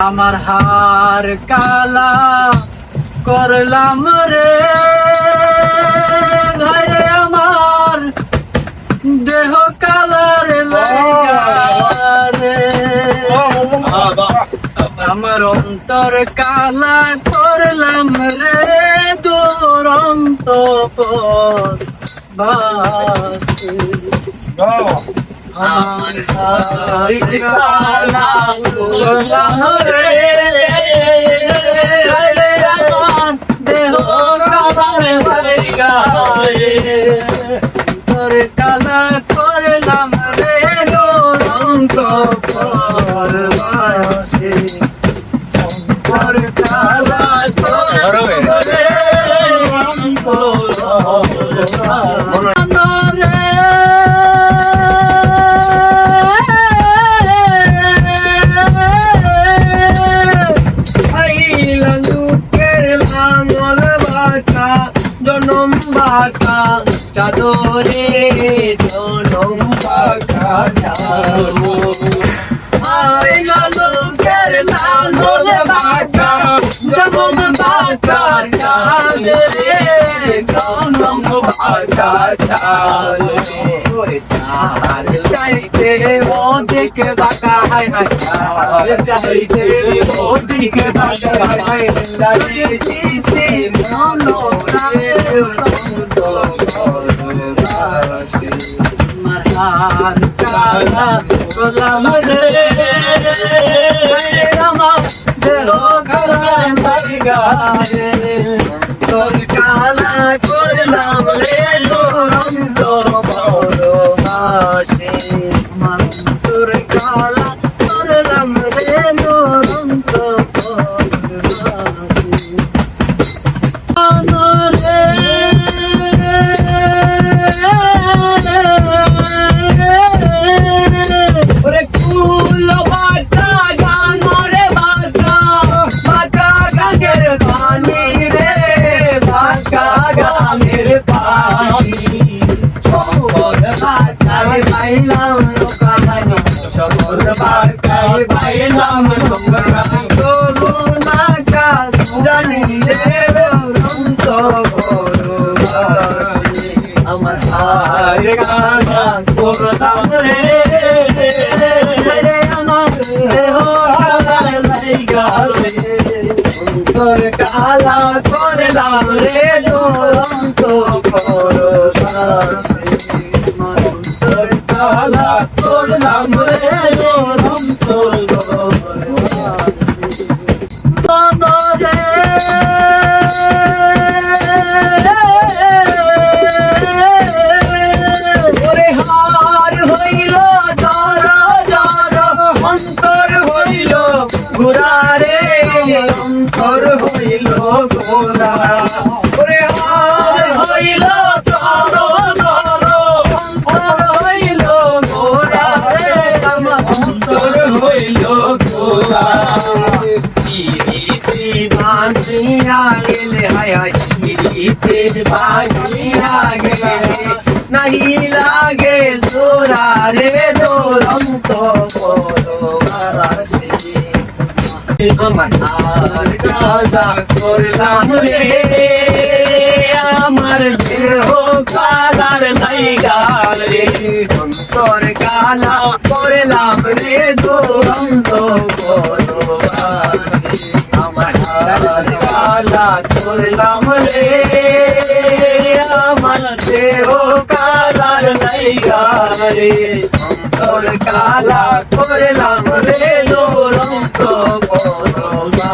আমার হার কালা করলাম রে ভাই রে, আমার দেহ কালার রে, আমার অন্তর কালা করলাম রে দুরন্ত পথবাসী। আমার হার কালা করলাম রে আমার দেহ কালার গায়ে, অন্তর কালা করলাম রে দুরন্ত পথবাসী। অন্তর কালা করলাম রে দুরন্ত জনম বাঁকা চাদরে জনম বাঁকা লোকের লাল বাঁকা জনম বাঁকা চাঁদরে জনম বাঁকা চাঁদ চাইতে অধিক বাঁকা হায় হায় চাইতে অধিক বাঁকা হায় লাগিয়েছি মনো হার কালা করলাম রে আমার দেহ কালার গায়ে, তোর কালা করলাম রে দুরন্ত পথবাসী। আমার তোর কালা করলাম রে দুরন্ত পথবাসী। ওরে কুল বাটা গান রে বাটা বাটা গানের পানি রে বাটা গানের পানি, সকল বাটায় পাইলাম লোকাহানি, সকল বাটায় পাইলাম লোকাহানি, তবু না কাজ জানি রে দুরন্ত পথবাসী। আমার হার কালা করলাম রে আমার দেহ কালার গায়ে, অন্তর কালা করলাম রে দুরন্ত পথবাসী। আমার অন্তর কালা করলাম রে দুরন্ত পথবাসী। অন্তর হইল গোরা ওরে হার হইল চর অন্তর হইল গোরা রে আমার অন্তর হইল গোরা। পিরিতি বাঁধিয়া গেলে হায় হায় পিরিতি বাঁধিয়া গেলে নাহি লাগে জোরা রে দুরন্ত পথবাসী। আমার হার কালা করলাম রে আমার দেহ কালার গায়ে, অন্তর কালা করলাম রে দুরন্ত পথবাসী। আমার হার কালা করলাম রে আমার দেহ কালার গায়ে, অন্তর কালা করলাম রে দুরন্ত পথবাসী।